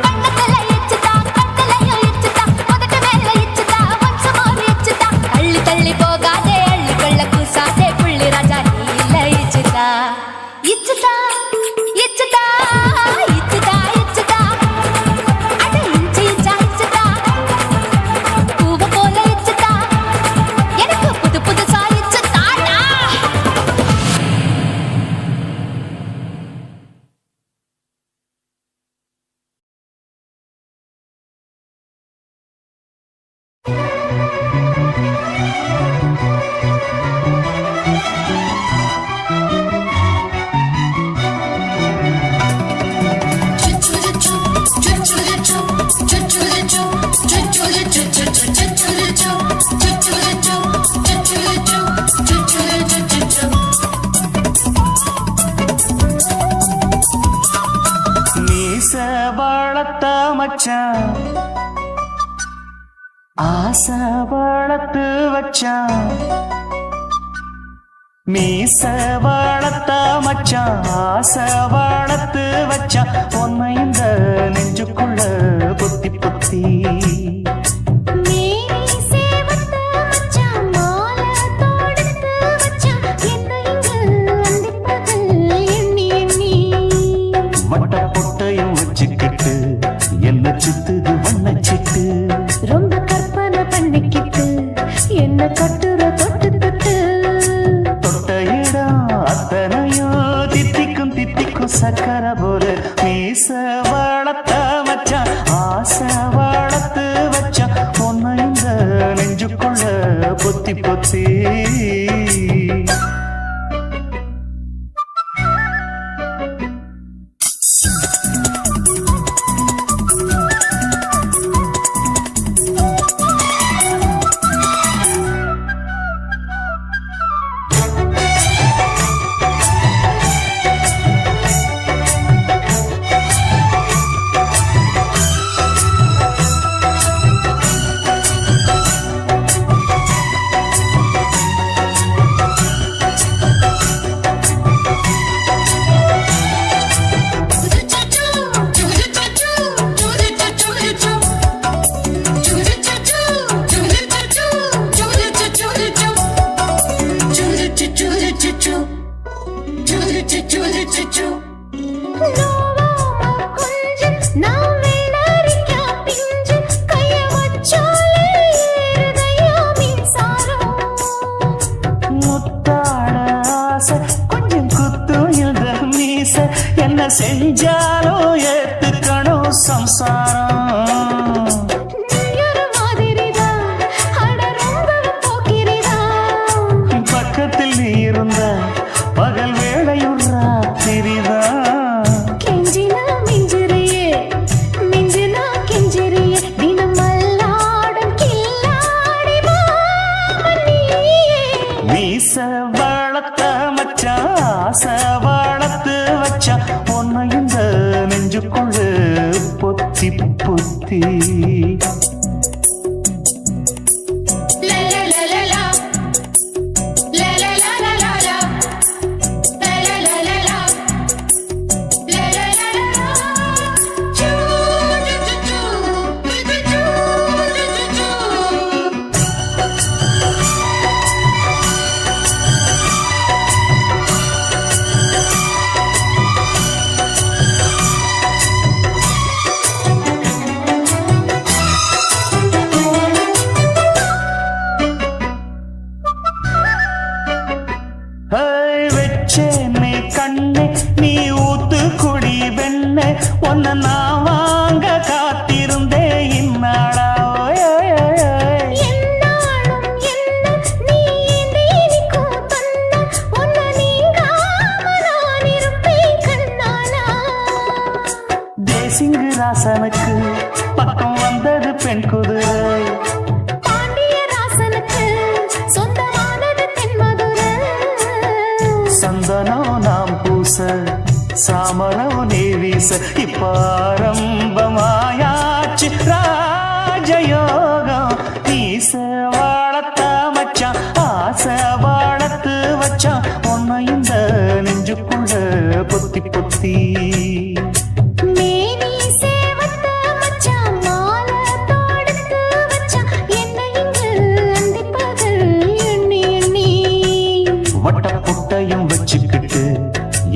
கண்ணத்துல இச்சுதா கட்டலையும் இச்சுதா உதட்டு மேல இச்சுதா ஒன்ஸ் மோர் இச்சுதா தள்ளி தள்ளி போகாதே அள்ளி கொள்ள கூசாதே புள்ளி ராஜா நீ இல்ல இச்சுதா இச்சுதா இச்சுதா இச்சுதா இச்சுதா அட இஞ்சி இஞ்சா இச்சுதா பூவ போல இச்சுதா மச்சான் ஆசை வளர்த்து வச்சான் மீச வளர்த்த மச்சான் ஆசை வளர்த்து வச்சான் உன்னை இந்த நெஞ்சுக்குள்ள பொத்தி பொத்தி மேனி சேவத்த மச்சான் மாலை தொடுத்து வச்சான் என்னை இங்கு அந்திப்பகல் எண்ணி எண்ணி வட்ட பொட்டையும் வச்சுக்கிட்டு என்ன சுத்துது வண்ணச்சிட்டு ரொம்ப கற்பனை பண்ணிக்கிட்டு என்ன கட்டுற தொட்டு தொட்டு தொட்ட இடம் அத்தனையோ தித்திக்கும் தித்திக்கும் சக்கர போல மீச வளர்த்த மச்சான் ஆசை வளர்த்து வச்சான் உன்னை இந்த நெஞ்சுக்குள்ள பொத்தி பொத்தி என்ன செஞ்சாலும் ஏத்துக்கணும் சம்சாரம் பக்கத்தில் நீ இருந்த பகல் வேளையும் ராத்திரிதான் கெஞ்சினா மிஞ்சிறியே மிஞ்சினா கெஞ்சிறியே தினம் மல்லாடும் கில்லாடி மாமணியே மீச வளர்த்த மச்சான் ஆசை வளர்த்து வச்சா உன்னை இந்த நெஞ்சுக்குள்ள பொத்தி பொத்தி வச்சேனே கண்ணே நீ ஊத்து குடி வெண்ணே உன்னை நான் வாங்க காத்திருந்தே இந்நாளா என்னாலும் என்ன நீ நீனிக்கும் தந்த உன்னை நீங்காம நான் இருப்பேன் கண்ணாலா தேசிங்கு ராசனுக்கு பக்கம் வந்தது பெண் குதிரை பாண்டிய ராசனுக்கு சொந்தமானது தென்மதுரை சந்தனம் நாம் பூச சாமரம் நீ வீச இப்ப ஆரம்பமாயாச்சு ராஜயோகம் நீச வாழத்த மச்சான் ஆசை வாழத்து வச்சான் உன்னை இந்த நெஞ்சுக்குள்ள பொத்தி பொத்தி மேனி சேவத்த மச்சான் மாலை தொடுத்து வச்சான் என்னை இங்கு அந்திப்பகல் எண்ணி எண்ணி வட்ட புட்டையும் வச்சுக்கிட்டு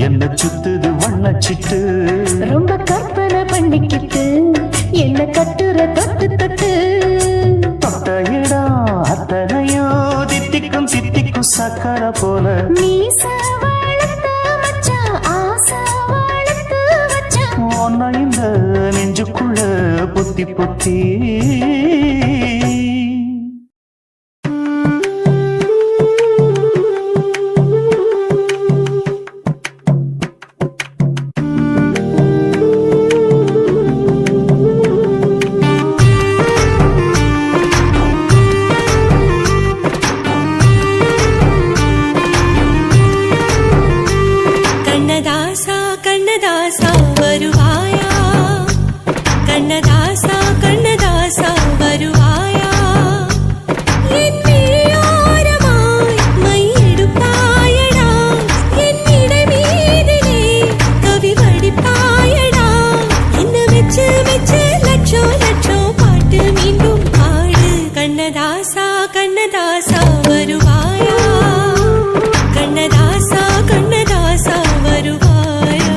என்ன சுத்துது வண்ணச்சிட்டு ரொம்ப கற்பனை பண்ணிக்கிட்டு என்ன கட்டுற தொட்டு தொட்டு தொட்ட இடம் அத்தனையோ தித்திக்கும் தித்திக்கும் சக்கர போல மீச வளர்த்த மச்சான் ஆசை வளர்த்து வச்சான் உன்னை இந்த நெஞ்சுக்குள்ள பொத்தி பொத்தி கண்ணதாசா கண்ணதாசா வருவாயா கண்ணதாசா கண்ணதாசா வருவாயா கண்ணதாசா கண்ணதாசா வருவாயா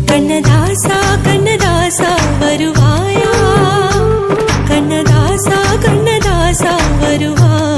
கண்ணதாசா கண்ணதாசா வருவாயா கண்ணதாசா கண்ணதாசா வருவாயா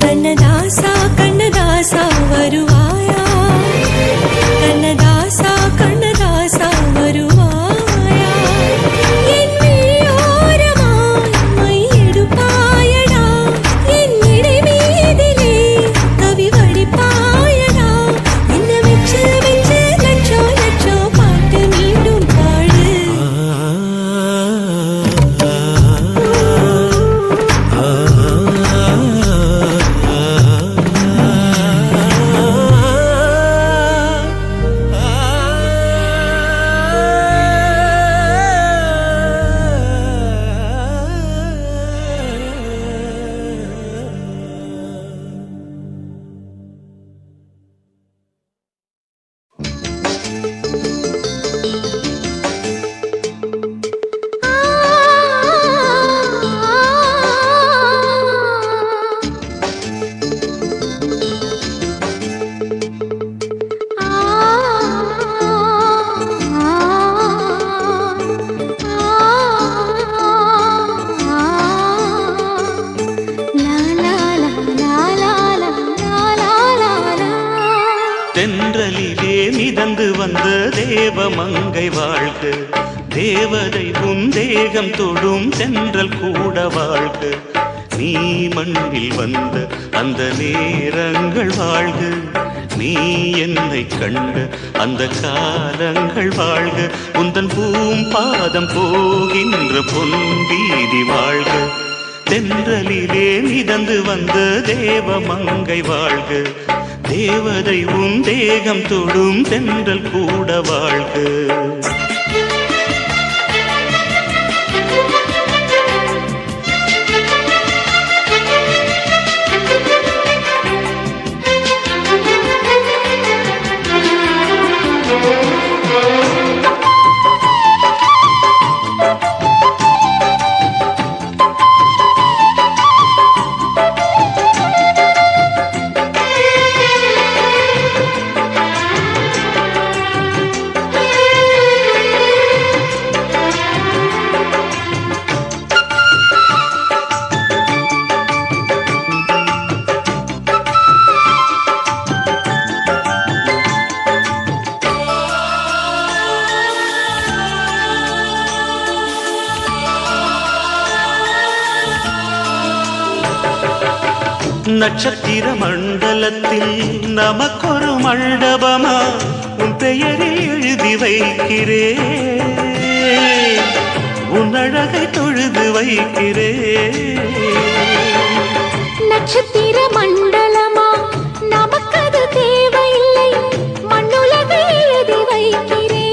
கண்ணதாசா கண்ணதாசா வருவாயா கண்ணதாசா கண்ணதாசா வருவாயா என் விழியோரமாய் மை எடுப்பாயடா என் இடை மீதிலே கவி வடிப்பாயடா என்ன வெச்சு வெச்சு லட்சோ லட்சோ பாட்டு மீண்டும் பாடு தென்றலிலே மிதந்து வந்த தேவமங்கை வாழ்க தேவதை உன் தேகம் தொடும் தென்றல் கூட வாழ்க நீ மண்ணில் வந்த அந்த நேரங்கள் வாழ்க நீ என்னை கண்ட அந்த காலங்கள் வாழ்க உந்தன் பூம்பாதம் போகின்ற பொன்வீதி வாழ்க தென்றலிலே மிதந்து வந்த தேவமங்கை வாழ்க தேவதை உன் தேகம் தொடும் தென்றல் கூட வாழ்க நட்சத்திர மண்டலத்தில் நமக்கொரு மண்டபமா உன் பெயரில் எழுதி வைக்கிறேன், உன் அழகை தொழுது வைக்கிறேன். நட்சத்திர மண்டலமா நமக்கது தேவையில்லை, மண்ணுலகை எழுதி வைக்கிறேன்,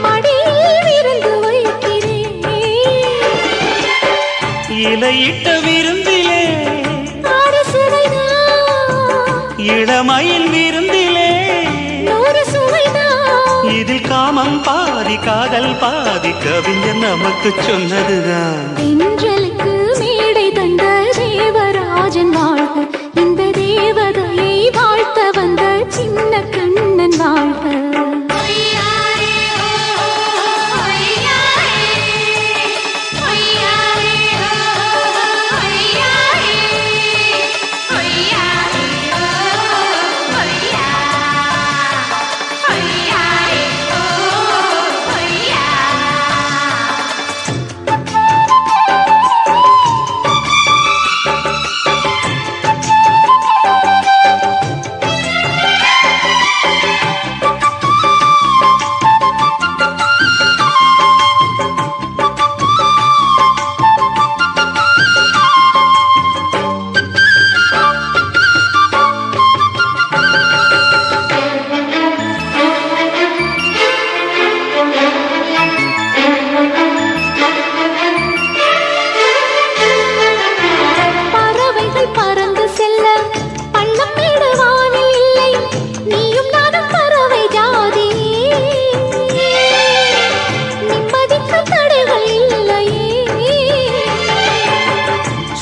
மடியில் விருந்து வைக்கிறேன். இலையிட்ட விருந்திலே ஆறு சுவைதான், இளமையில் விருந்திலே நூறு சுவைதான். இதில் காமம் பாதி காதல் பாதி கவிஞர் நமக்கு சொன்னதுதான். தென்றலுக்கு மேடை தந்த தேவராஜன் வாழ்க, இந்த தேவதையை வாழ்த்த வந்த சின்ன கண்ணன் வாழ்க.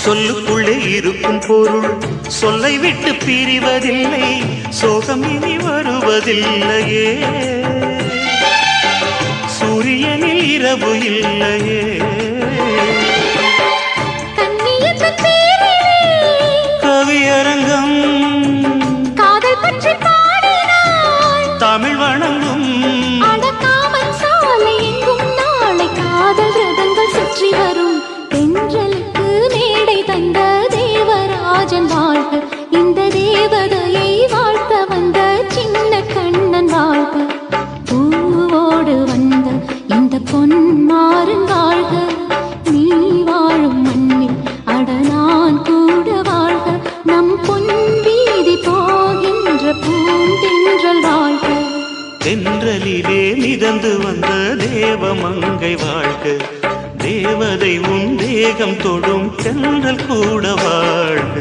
சொல்லுக்குள்ளே இருக்கும் பொருள் சொல்லை விட்டு பிரிவதில்லை, சோகம் இனி வருவதில்லையே, சூரியனில் இரவு இல்லையே. கவியரங்கம் காதல் பற்றி பாடினாள், தமிழ் வணங்கும் அடக்காமல் சாலை எங்கும் நாளை காதல் ரதங்கள் சுற்றி வரும். தென்றலுக்கு மேடை தந்த தேவராஜன் வாழ்க, இந்த தேவதையை வாழ்த்த வந்த சின்ன கண்ணன் வாழ்க. பூவோடு வந்த இந்த பொன்மாறன் வாழ்க, நீ வாழும் மண்ணில் அட நான் கூட வாழ்க. நம் பொன் வீதி போகின்ற பூந்தென்றல் வாழ்க. தென்றலிலே மிதந்து வந்த தேவமங்கை வாழ்க, தேவதை உன் தேகம் தொடும் தென்றல் கூட வாழ்க.